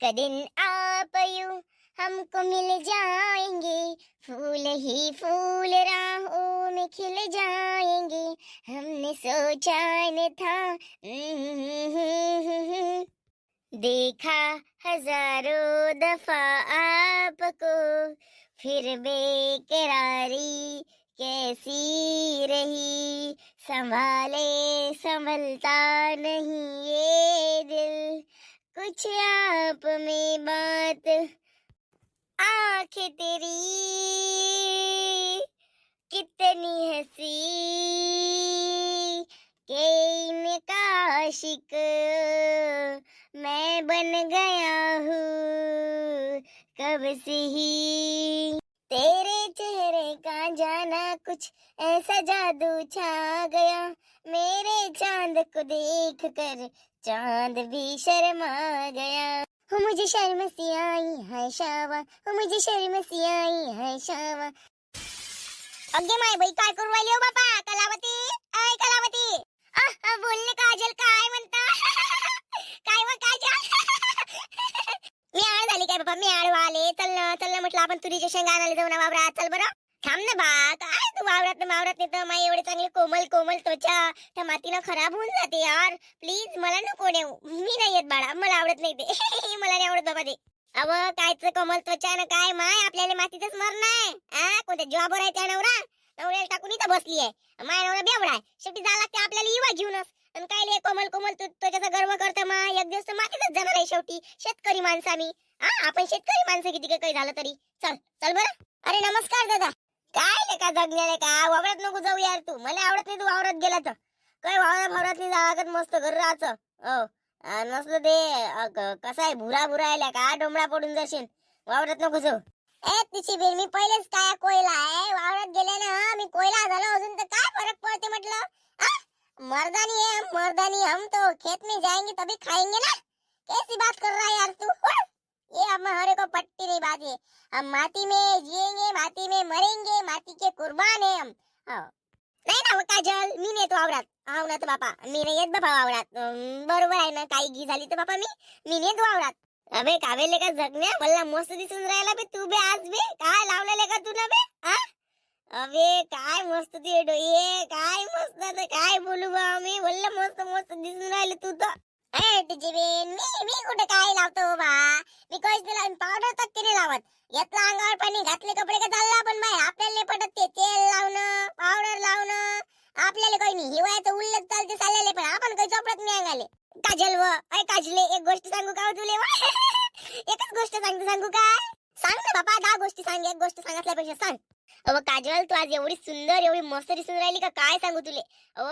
एक दिन आप यूं हमको मिल जाएंगे, फूल ही फूल राहों में खिल जाएंगे, हमने सोचा न था। देखा हजारों दफा आपको, फिर बेकरारी कैसी रही, संभाले संभलता नहीं ये दिल, कुछ आप में बात आंखें तेरी कितनी हंसी, के इनका आशिक मैं बन गया हूँ कब से ही। तेरे चेहरे का जाना कुछ ऐसा जादू छा गया, मेरे चांद को देख कर चांद भी शर्मा गया। हो मुझे शर्म सी आई है शावा, हो मुझे शर्म सी आई है शावा। अगे माय बाई काय करू राहिली हो बापा? कलावती, ऐ कलावती, बोलणे काजल काय म्हणता? काय व काजल? मी आळ झाली काय बाबा? मी आळ वाले. चल ना म्हटलं आपण तुरीच्या शेंगा आणायला जाऊ ना वावरात. चल बरं. थांब ना बा, काय तू वावरात नाही तर माई एवढे चांगले कोमल कोमल त्वचा त्या मातीनं खराब होऊन जाते यार. प्लीज मला नको नेऊ, मी नाही येत बाळा, मला आवडत नाही ते. मला नाही आवडत बाबा ते. अव कायचं कोमल त्वचा ना काय माय, आपल्याला मातीतच मरणं. कोणत्या जॉबवर आहे त्या नवरा? नवऱ्याला टाकून इथं बसली आहे. माय नवरा बेवडा आहे, शेवटी जायला लागते आपल्याला इवा घेऊनच. आणि काय ले कोमल कोमल त्वचाचा गर्व करतं मा, एक दिवस तर मातीतच जाणार आहे शेवटी. शेतकरी माणसं आम्ही. आपण शेतकरी माणसं किती काही झालं तरी. चल चल बरं. अरे नमस्कार दादा. काय लेका जगण्याले का वावरात नको जाऊ यार तू, मला आवडत नाही तू वावरात गेला तर. काय वावरात नाही जागत मस्त घर राहायचं. हो नसलं ते कसं आहे भुरा भुरा आल्या का डोंबळा पडून जाशील. वावरात नको जाऊ. तिची बेन मी पहिलेच काय कोयला आहे, वावरात गेले ना मी कोयला झालो अजून तर काय फरक पडते म्हटलं. मर्दानी है हम, मर्दानी हम तो खेत में जाएंगे तभी खाएंगे ना. कैसी बात कर रहा है यार तू? ये हमारे को पट्टी नहीं बात है. हम माटी में जिएंगे, माटी में मरेंगे, माटी के कुर्बान है हम. नाही ना काजल, मी नाही तो वावरात. हाव ना तर बापा मी नाही येत बाबा वावरात. बरोबर आहे ना, काही गी झाली तर बापा मी नाही येत वावरात. अबे कावेले का जगण्या मला मस्त दिसून राहिला बे तू बे. आज बे काय लावलेले का तू ना बे? अबे काय मस्त ते डोळे, काय मस्त. आता काय बोलू बा मी, बोललं मस्त मस्त दिसून राहिले तू तर. तुझी बेन मी कुठे काय लावतो बा, मी काहीच नाही लावून, पावडर तक नाही लावत. घेतला अंगावर पाणी, घातले कपडे का चालला. पण बाय आपल्याला पटत ते तेल लावणं पावडर लावणं, आपल्याला काही नाही. हिवाळ्याचं उल्लत चालते चाललेले, पण आपण काही चोपडत नाही अंगाले. काजल व ऐ काजले, एक गोष्ट सांगू का तुले? एकच गोष्ट सांगू काय? सांग ना बाबा, 10 गोष्टी सांग, एक गोष्ट सांगितल्यापेक्षा सांग. अव काजल तू आज एवढी सुंदर एवढी मस्त दिसून राहिली का काय सांगू तुले.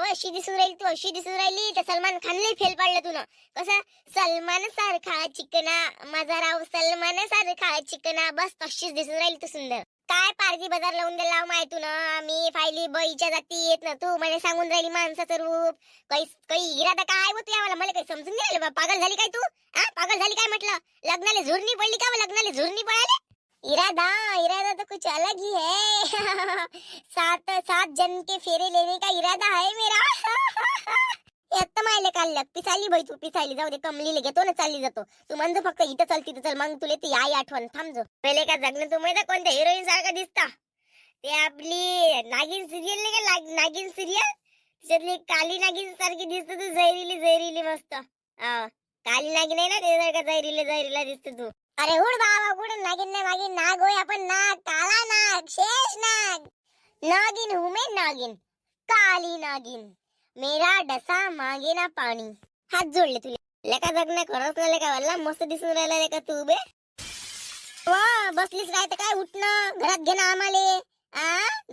अशी दिसून राहिली तू, अशी दिसून राहिली तर सलमान खानला फेल पाडलं तू ना. कसं सलमान सारखा चिकना माझा राव, सलमान सारखा चिकना, बस तशीच दिसून राहिली तू सुंदर. काय पारजी बाजार लावून दिला लाव माय तू ना. मी फायली बईच्या जाती येत ना, तू मला सांगून राहिली माणसाचं रूप. काही इरादा काय होत यावाला मला काही समजून नाही राहिलं. पागल झाली काय तू? पागल झाली काय म्हटलं? लग्नाला झुरणी पडली का? लग्नाला झुरणी पडाले. इरादा तो कुछ अलग ही है. 7 जन्म के फेरे लेने का इरादा है मेरा. आता मायले काल पिसाली बाई तू, पिसाली जाऊ दे, कमलीला घेतो ना चालली जातो. तू म्हणजे फक्त इथं चल तिथं चल, मग तुला ती आई आठवण. थांब जो पहिले का जगणं. तू माहिती कोणत्या हिरोईन सारखा दिसता? ते आपली नागिन सिरियल नाही का, नागिन सिरियल, त्याच्यातली काली नागिन सारखी दिसतो तू. जैरिली मस्त. काली नागिन आहे ना, ते सारखा जैरिला दिसतो तू. अरे उड बाबा, कुठं नागिन नाही मागिन, नाग होय आपण, नाग, काला नाग, शेष नाग. नागिन हूं मैं नागिन, काली नागिन, मेरा डसा मागे ना पाणी. हात जोडले तुले. लेका जगण्या खरंच ना लेका, वल्ला मस्त दिसून राहिला लेका तू बे. वा बसलीच काय तर काय, उठणं घरात घे ना आम्हाले.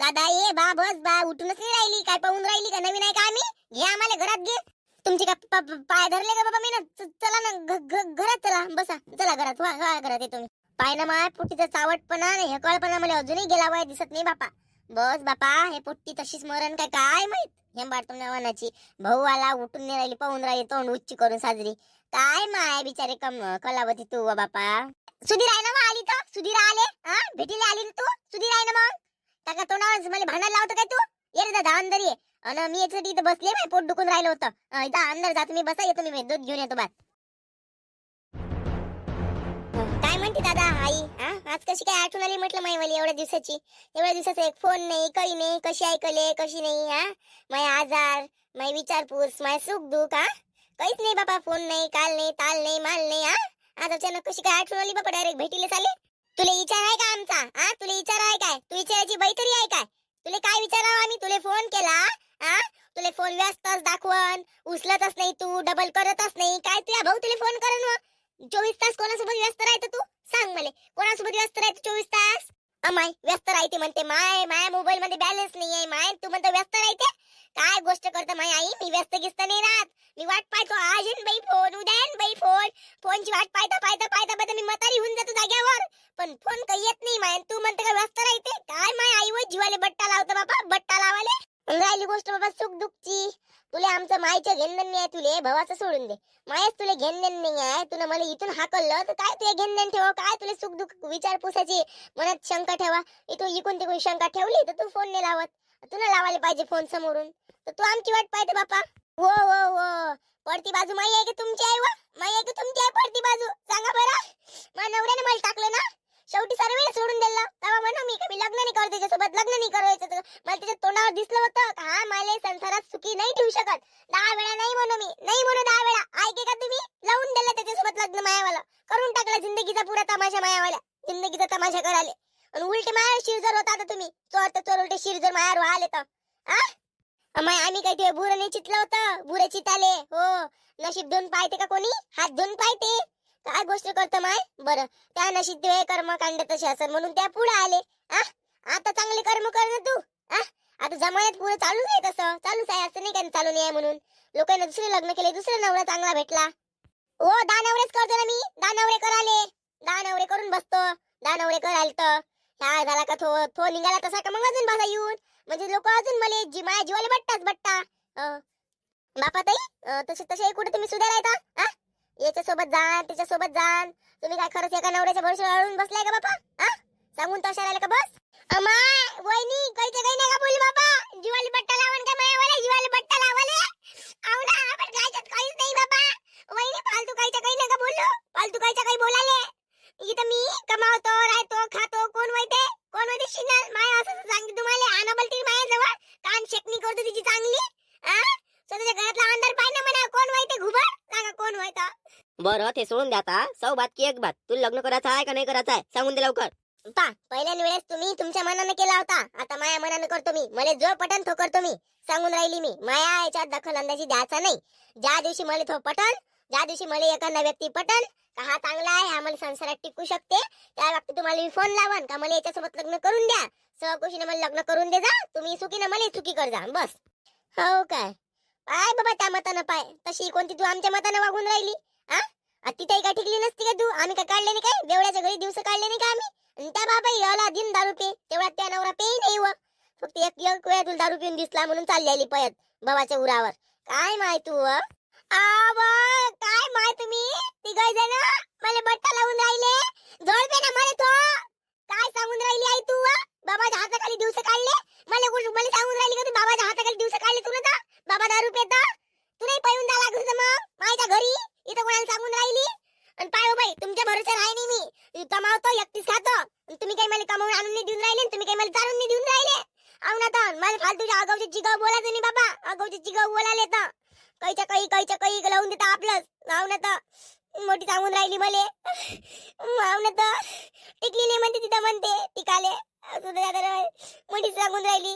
दादा ये बा, बस बा, उठूनच नाही राहिली काय, पाहून राहिली का नवीन आहे का आम्ही? घे आम्हाला घरात घे. तुमचे का पाय धरले का बाबा मी ना? चला ना घरात चला, बसा चला घरात. वा घरात येतो मी. पाय ना माय पोट्टीचा चावटपणा हे कळपणा मला अजूनही गेला वाय दिसत नाही बापा. बस बापा हे पोट्टी तशीच मरण काय माहित. हे बाटून नावानाची भाऊ आला, उठून नाही राहिली, पाहून राहिली, तोंड उच्ची करून साजरी. काय माय बिचारे कलावती तू व बापा. सुधीर आहे ना मग? आली तर सुधीर आले, भेटीला आली ना तू? सुधीर आहे ना मग? टाका तोंडावर मला भांडायला लावतो काय तू? ये रे दादा अंदर ये. अन मी याच्यासाठी इथं बसले, माझं पोट दुखून राहिलं होतं. इथं अंदर जा तुम्ही, बसा, येतो मी दूध घेऊन येतो बात. आज कशी काय आठवण आली म्हटलं माईवाली एवढ्या दिवसाचा एक फोन नाही, काही नाही. कशी ऐकले कशी नाही? हा, माय आजार, माय विचारपूस, माय सुख दुःख, हा काहीच नाही बाबा. फोन नाही, काल नाही, ताल नाही, माल नाही. हा, आज अचानक कशी काय आठवण आली बाबा? डायरेक्ट भेटीला चाले. तुला विचार आहे का आमचा? हा, तुला विचार आहे काय? तू विचारायची बाई तरी आहे काय? तुला काय विचारावं आम्ही? तुला फोन केला, हा, तुला फोन व्यस्तच दाखवून उचलतच नाही, तू डबल करतच नाही. काय तुझ्या भाऊ तुला फोन करून 24 तास कोणासोबत व्यस्त राहते तू? सांग मला, कोणासोबत व्यस्त राहते 24 तास? अमाय व्यस्त राहते म्हणते माय, माया मोबाईल मध्ये बॅलन्स नाही आहे माय, तू म्हणतो व्यस्त राहते. काय गोष्ट करतो माय आई? मी व्यस्त गिस्त नाही राहत. मी वाट पाहतो, आज येईन बाई फोन, उद्या येईन बाई फोन. फोनची वाट पाहता पाहता पाहता पाहता मी म्हातारी होऊन जातो जाग्यावर, पण फोन काही येत नाही माय. तू म्हणते का व्यस्त राहते? काय माय आई व जीवाले बट्टा लावतो बाबा, बट्टा लावाले. राहिली गोष्ट बाबा सुख दुःखची, तुला आमचं मायचं घेणं नाही आहे. तुले भावाचं सोडून दे, मायच तुला घेणं नाही आहे. तुला मला इथून हाकललं तर काय तुला घेणं ठेवा? काय तुला सुख दुःख विचारपुसाची मनात शंका ठेवा? इथून इकून तिकून शंका ठेवली तर तू फोन नाही लावत. तुला लावायला पाहिजे फोन समोरून, तर तू आमची वाट पाहते बापा. हो हो हो, पडती बाजू माई आहे की तुमची आहे? व माई आहे की तुमची आहे पडती बाजू? सांगा बरं. माझ्या नवऱ्याने मला टाकलं ना शेवटी, सर्व वेळ सोडून दिला. तेव्हा म्हणा मी लग्न नाही करत त्याच्यासोबत, लग्न नाही करायचं. मला त्याच्या तोंडावर दिसलं होतं का हा मला संसारात सुखी नाही ठेवू शकत. 10 वेळा नाही म्हणू, मी नाही म्हणू 10 वेळा. ऐके का तुम्ही? लावून दिलं त्याच्यासोबत लग्न मायावाला, करून टाकला जिंदगीचा पुरा तमाशा मायावाल्या, जिंदगीचा तमाशा कराले. आणि उलटे मायावर शिर जर होता तुम्ही, चोर तर चोर उलटे शिर जर मायावर आले तर आम्ही काय ते बुर नाही चितलं होतं? बुरे चिताले हो. नशीब धुवून पाहते का कोणी? हात धुवून पाहते. काय गोष्ट करतो माय? बरं, त्या नशीब कर्म कांड तसे असं म्हणून त्या पुढे आले. आता चांगले कर्म कर ना तू. आता जमान्यात पुढे चालूच आहे, तसं चालूच आहे. असं नाही का चालू नाही आहे म्हणून. लोकांना दुसरे लग्न केले, दुसरा नवरा चांगला भेटला. हो, 10 नवरेच करतो ना मी. 10 नवरे कराले, 10 नवरे करून बसतो. 10 नवरे कराल तर ह्या झाला का थो निघाला तसा का मग अजून बघा येऊन, म्हणजे लोक अजून मला माझ्या जीवाला बट्टाच बट्टा. बापा ताई, तसे तसे कुठे तुम्ही सुधारायचा? याच्या सोबत जाण, त्याच्या सोबत जाण. तुम्ही काय खरंच एका नवऱ्याच्या भरोश्यावर अडून बसलाय का बापा? सांगून तशा राहिला का बस? अमाय वहिनी, काही नाही का बोलू बाबा. जीवाली बट्टा लावून का मायावाला? जीवाली बट्टा लावाले आव ना, आपण कायच्यात काहीच नाही बाबा. वहिनी फालतू कायच्या काही नका बोलू, फालतू कायच्या काही बोलाले. इथं मी कमावतो, राहतो, खातो. कोण माहिती शिनाल माय असं सांगते तुम्हाला. आणा बोलते मायाजवळ कान शेकणी करतो तिची चांगली. स्वतःच्या घरातला अंधार पाय ना म्हणा. कोण माहिती घुबड? सांगा कोण माहिती? बरं, ते सोडून द्या आता. सौ बात की एक बात, तुला लग्न करायचं आहे का नाही करायचं आहे सांगून दे लवकर. पहिल्या वेळेस तुम्ही तुमच्या मनाने केला होता, आता माया मनाने करतो मी. मला जो पटन तो करतो मी. सांगून राहिली मी, माया याच्यात दखल अंदाजी द्यायचा नाही. ज्या दिवशी मला तो पटन, ज्या दिवशी मला एखादा व्यक्ती पटन का हा चांगला आहे, हा मला संसारात टिकू शकते, त्या व्यक्ती तुम्हाला मी फोन लावन का मला याच्यासोबत लग्न करून द्या. सहकुशीने मला लग्न करून दे जा. तुम्ही सुखीने मला सुखी कर जा बस. हो काय? पाय बाबा त्या मतानं पाय. तशी कोणती तू आमच्या मतानं वागून राहिली? तिथे काय टिकली नसती का तू? आम्ही काय काढले नाही काय? बेवड्याच्या घरी दिवस काढले नाही का आम्ही? आणि त्या बाबा याला दिन दारू पे, तेवढ्यात त्या नवरा पे नाही व. फक्त एक वेळा तुला दारू पिऊन दिसला म्हणून चाललेली पयत भावाच्या उरावर. काय माय तू? काय माय तुम्ही तिघै जण मला बट्टा लावून राहिले. जोडपे ना मला तो. काय सांगून राहिली आई तू? बाबाच्या हाताखाली दिवस काढले. मला सांगून राहिली का तू बाबाच्या हाताखाली दिवस काढले तू ना? बाबा दारू पेता, तू नाही पळून जा लागत मग माझ्या घरी. इथं कोणाला सांगून राहिली? आणि पाय बाई, तुमच्या भरोसा राही नाही मी. कमावतो, एकटीच खातो. तुम्ही काही मला कमावून आणून नाही देऊन राहिले, तुम्ही काही मला चारून नाही देऊन राहिले. आव ना तर मला फालतूच्या आगावचे चिगाव बोलायचं नाही बाबा. आगावचे चिगाव बोलायला तर काहीच्या काही लावून देता आपलंच. आव ना तर मोठी सांगून राहिली मले. आव ना तर टिकली नाही म्हणते, तिथं म्हणते टिकाले. मोठी सांगून राहिली.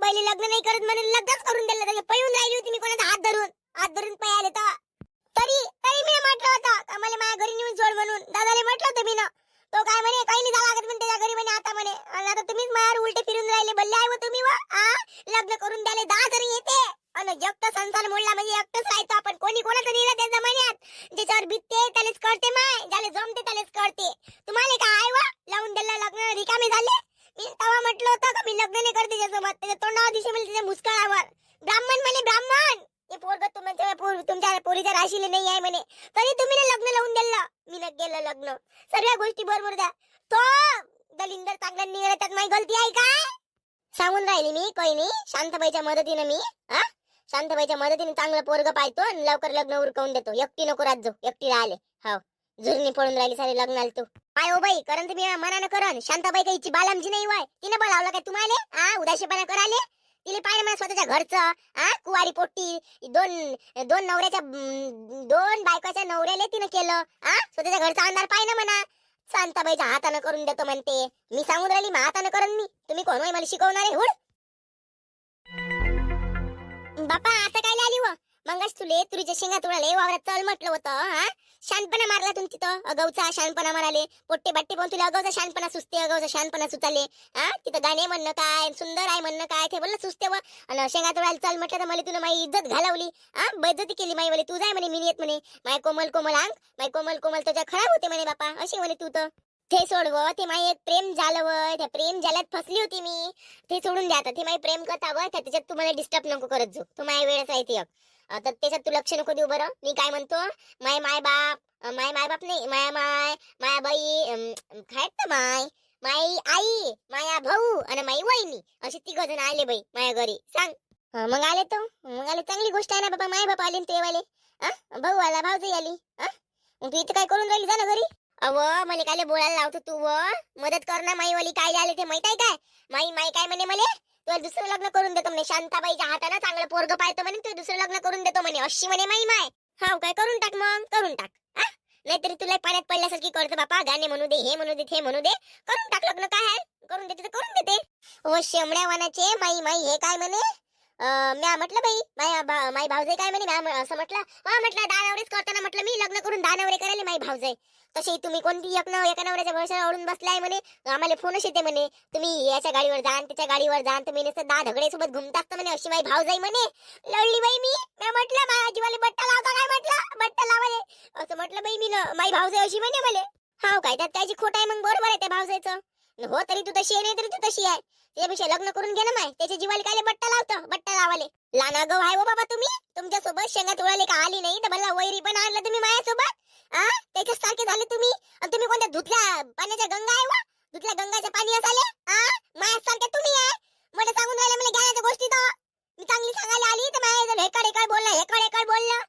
पहिले लग्न नाही करत म्हणून लग्नच करून दिलं. पळून राहिली होती मी कोणाचा हात धरून पळाले तर. तरी मी म्हटलं होतं का मला माझ्या घरी नेऊन सोड म्हणून. दादाला म्हटलं होतं मी ना. तो काय म्हणे काही नाही झाला लागत म्हणे त्याच्या घरी म्हणे आता म्हणे. आणि आता तुम्हीच माझ्यावर उलटे फिरून राहिले. बल्ले आहे व तुम्ही व. लग्न करून द्याले 10 जरी येते आणि एकटा संसार मोडला म्हणजे एकटंच राहायचं आपण. कोणी कोणाचं नेलं त्या जमान्यात. ज्याच्यावर बितते त्यालाच कळते माय, ज्याला जमते त्यालाच कळते. तुम्हाला काय आहे व? लावून दिलं लग्न रिकामे झाले. मी तेव्हा म्हटलं होतं का मी लग्न नाही करते त्याच्यासोबत. त्याच्या तोंडावर दिशे मला त्याच्या मुस्काळावर ब्राह्मण म्हणे ब्राह्मण. हे पोरग तुमच्या पोरीच्या राशीले नाही आहे म्हणे, तरी तुम्ही लग्न लावून दिलं. मी न केलं लग्न. सर्व गोष्टी बरोबर द्या. तो दलिंदर चांगला निघाला, त्यात माझी गलती आहे काय? सांगून राहिली मी. काही नाही, शांताबाईच्या मदतीने मी शांताबाईच्या मदतीने चांगलं पोरग पाहतो आणि लवकर लग्न उरकवून देतो. एकटी नको राहत जाऊ, एकटी राहिले. हो, जुरणी पडून राहिली सारी लग्नाला तू. काय हो बाई, करण तुम्ही मनानं करण. शांताबाई काही हिची बालामजी नाही वय, तिने बोलावलं काय तुम्हाला? उदाशीपणा कराले. तिले पाहिजे मला स्वतःच्या घरचं. कुवारी पोट्टी, दोन दोन नवऱ्याच्या दोन बायकाच्या नवऱ्याला तिने केलं. स्वतःच्या घरचा अंधार पाहिजे ना म्हणा. शांताबाईच्या हातानं करून देतो म्हणते. मी सांगून राहिली मग हातानं करण मी. तुम्ही कोण होय मला शिकवणारे? हुड बापा, आता काय आली व? मंगाश तुले तुरीच्या शेंगा तोडाले वावरात चल म्हटलं होतं. शानपणा मारला तुम्ही तिथं. अगाऊचा शानपणा माराले. पोट्टे बाट्टे पण तुला अगाऊचा शानपणा सुचते, अगाऊचा शानपणा सुचाले. तिथं गाणे म्हणणं काय, सुंदर आहे म्हणणं काय, ते बोललं सुचते व. आणि शेंगा तोडायला चल म्हटलं तर मला तुला माझी इज्जत घालवली. बेइज्जती केली माई वाले. तू जाय म्हणे, मी येत म्हणे. माय कोमल कोमल अंग, माय कोमल कोमल तुझ्या खराब होते म्हणे बापा. अशी म्हणे तू तर. ते सोडव, ते माई एक प्रेम झालं व. त्या प्रेम जाल्यात फसली होती मी. ते सोडून द्या आता. ते माई प्रेम कथा व, त्याच्यात तू मला डिस्टर्ब नको करत जाऊ. तू माझ्या वेळेस आहे ती. तर त्याच्यात तू लक्ष नको देऊ बरं. मी काय म्हणतो, माय माय बाप, माय माय बाप नाही, माया माय, माया बाई, काय तर माई आई, माया भाऊ आणि माई वहिनी, असे 3 जण आले बाई माझ्या घरी. सांग. मग आले तो, मग आले, चांगली गोष्ट आहे ना बाबा. माय बाप आले ते वाले. भाऊ आला, भाऊजाई आली. मग तू इथं काय करून राहिली? जा ना घरी. अव मला काय बोलायला लावतो तू व? मदत कर ना. माई वाली काय आले ते माहित आहे काय? माई काय म्हणे मले, तुला दुसरं लग्न करून देतो म्हणे. शांताबाईच्या हातानं चांगलं पोरग पाहतो म्हणे, तू दुसरं लग्न करून देतो म्हणे. अशी म्हणे माई. हाव काय? करून टाक मग, करून टाक. नाहीतरी तुला पाण्यात पडल्यासारखी करतो बापा. गाणे म्हणू दे, हे म्हणू दे, ते म्हणू दे, करून टाक लग्न. काय आहे, करून देते तर करून देते. हो शेमड्या वानाचे माई हे काय म्हणे? म्या म्हटलं बाई माई भाऊजाई काय म्हणे? म्या असं म्हटलं, म्हटलं 10 नवरेच करताना म्हटलं मी लग्न करून 10 नवरे करायला माई भाऊजाई. तसे तुम्ही कोणती एका नवऱ्याच्या भरोश्यावर ओढून बसलाय म्हणे. आम्हाला फोनच येते म्हणे, तुम्ही याच्या गाडीवर जाण, त्याच्या गाडीवर जाण, तुम्ही नुसतं 10 धगडे सोबत घुमतात म्हणे. अशी माई भाऊजाई म्हणे. लढली बाई मी म्हटलं माझ्या जीवाला बट्टा लावता काय? म्हटलं बट्टा लावाले असं म्हटलं बाई मी. माई भाऊजाई अशी म्हणे मला. हाव काय? त्यात त्याची खोट आहे? मग बरोबर आहे त्या भाऊजाईचं. हो तरी तू तशी आहे, नाही तरी तू तशी आहे. त्यापेक्षा लग्न करून घे ना माय. त्याच्या जीवाला काय बट्टा लावतो? बट्टा लावाले लाना गव आहे हो बाबा तुम्ही. तुमच्या सोबत शेंगा तोडाले का आली नाही तर मला वैरी पण आणलं तुम्ही माझ्यासोबत. त्याच्या सारखे झाले तुम्ही. आणि तुम्ही कोणत्या धुतल्या पाण्याच्या गंगा आहे वा? धुतल्या गंगाच्या पाणी असाले माझ्यासारखे तुम्ही आहे. मला सांगून राहिले मला ज्ञानाच्या गोष्टी. तर मी चांगली सांगायला आली तर माझ्या हेकाड बोलला.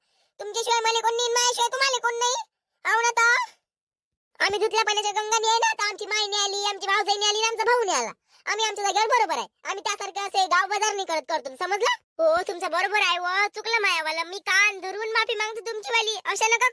तुमच्याशिवाय मला कोण नाही, माझ्याशिवाय तुम्हाला कोण नाही. हो ना. तर आम्ही धुतल्या पाण्याच्या गंगा नाही ना, तर आमची माय नाही आली, आमची भाऊजाई नाही आली, आमचा भाऊ नाही आला. आम्ही आमच्या जागेवर बरोबर आहे. आम्ही त्यासारखे असे गाव बाजार नाही करत समजलं? हो तुमचं बरोबर आहे व. चुकलं मायावाला. मी कान धरून माफी मागतो तुमची वाली. अशा नका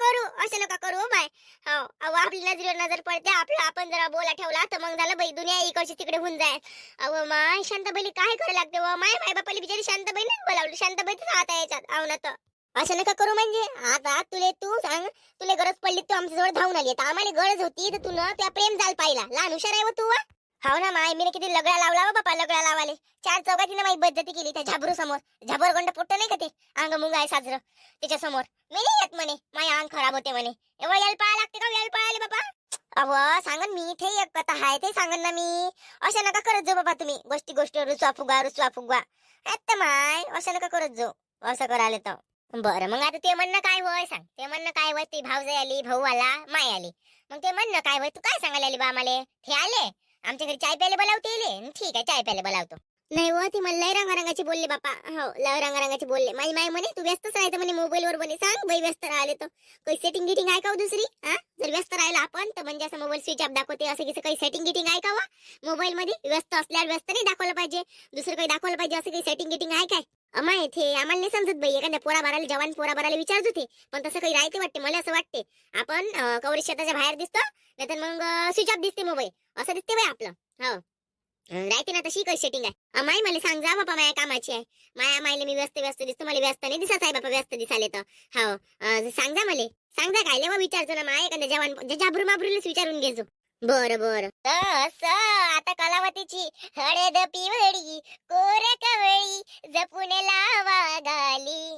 करू हो बाय. हो अहो, आपली नजरेवर नजर पडते. आपण जरा बोला ठेवला तर मग झालं बाई, दुनिया इकडची तिकडे होऊन जाय. अहो माय शांताबाईला काय करायला लागते व? माय बापाली बिचारी शांताबाई नाही बोलावली. शांताबाईच हात आहे याच्यात. आव ना तर असं नका करू. म्हणजे आता तू सांग, तुला गरज पडली तू आमच्या जवळ धावून आली. तर आम्हाला गरज होती तर तू न त्या प्रेम जाल पाहिला. लहान हुशार आहे व तू. हाव ना माय, मी किती लगडा लावला व बापा. लगडा लावाले 4 चौकातीनं माझी बज्जती केली त्या झाबरू समोर. झाबरगंड पोट्ट नाही का ते अंग मुंग आहे साजरं, त्याच्या समोर मी नाही येत म्हणे. माझी अंग खराब होते म्हणे. एवढं यायला पाहा लागते का? यायला पाहायला बाबा. अव सांगन मी इथे एक कथा आहे ते सांगन ना मी. अशा नका करत जाऊ बाबा तुम्ही. गोष्टी रुसवा फुगवा आता माय. असं नका करत जाऊ. असं करायला तर बरं. मग आता ते म्हणणं काय होय? सांग. ते म्हणणं काय होय? ती भाऊजाई आली, भाऊ आला, माय आली. मग ते म्हणणं काय होय? तू काय सांगायला आली बा आम्हाला? ते आले आमच्या घरी चाय प्यायला बोलावते. ठीक आहे, चाय प्यायला बोलावतो. नाही हो, ती मला लय रंगारंगाची बोलले बापा. हो लय रंगारंगाची बोलले. माझी माय म्हणे तू व्यस्तच राहायचं म्हणे मोबाईल वर म्हणे. सांग बाई व्यस्त राहिले तर काही सेटिंग गिटिंग आहे का हो दुसरी? जर व्यस्त राहिला आपण तर म्हणजे असं मोबाईल स्विच ऑफ दाखवते असं की काही सेटिंग गिटिंग आहे का वा? मोबाईल मध्ये व्यस्त असल्यावर व्यस्त नाही दाखवलं पाहिजे, दुसरं काही दाखवलं पाहिजे असं काही सेटिंग गिटिंग आहे काय? अमाय ते आम्हाला नाही समजत बाई. एखाद्या पोरा बाराला जवान पोरा बाराला विचारत होते, पण तसं काही राहते वाटते. मला असं वाटते आपण कवरी शेताच्या बाहेर दिसतो नाहीतर मग स्विच ऑफ दिसते मोबाईल असं दिसते बाई आपलं. हो राहते ना तशी काही सेटिंग आहे. अमाय मला सांग जा बापा, माझ्या कामाची आहे. मायले मी व्यस्त दिसतो. मला व्यस्त नाही दिसत आहे बापा. व्यस्त दिसाले तर हो सांग जा मला. सांग जा काय लेवा विचारतो ना माय. एखाद्या जवान झाबरू माबरूलाच विचारून घेजो. बरं आता कलावतीची हळद पिवळी कोर कवळी जपून लावा गाली.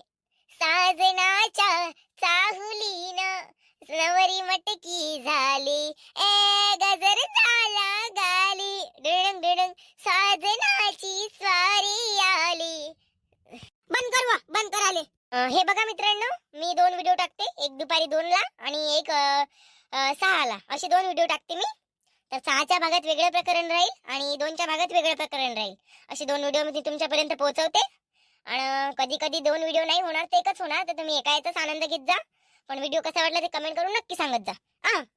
साजनाच्या चाहुलीन नवरी मटकी झाली. गजर झाला गाली. डिडंग डिडंग साजनाची स्वारी आली. बंद कर आले. हे बघा मित्रांनो, मी 2 व्हिडिओ टाकते. एक दुपारी 2ला आणि एक 6ला. असे 2 व्हिडिओ टाकते मी. तर 6च्या भागात वेगळं प्रकरण राहील आणि 2च्या भागात वेगळं प्रकरण राहील. असे 2 व्हिडिओ मी तुमच्यापर्यंत पोहोचवते. आणि कधी कधी 2 व्हिडिओ नाही होणार तर एकच होणार. तर तुम्ही एका याचाच आनंद घेत जा. पण व्हिडिओ कसा वाटला ते कमेंट करून नक्की सांगत जा.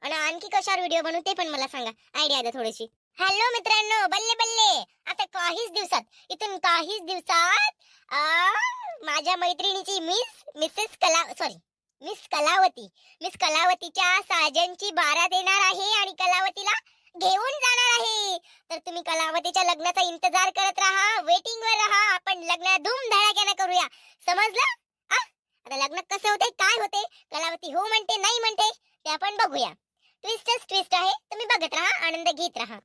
आणि आणखी कशावर व्हिडिओ बनवू ते पण मला सांगा, आयडिया द्या थोडीशी. हॅलो मित्रांनो, बल्ले बल्ले. आता इथून काहीच दिवसात माझ्या मैत्रिणीची मिस कलावतीच्या साजनची बारात येणार आहे आणि कलावतीला घेऊन जाणार आहे. तर तुम्ही कलावतीच्या लग्नाचा इंतजार करत राहा, वेटिंग वर राहा. आपण लग्न धूमधडाक्याने करूया, समजलं? आता लग्न कसं होते, काय होते, कलावती हो म्हणते नाही म्हणते ते आपण बघूया. ट्विस्ट आहे, तुम्ही बघत राहा, आनंद घेत राहा.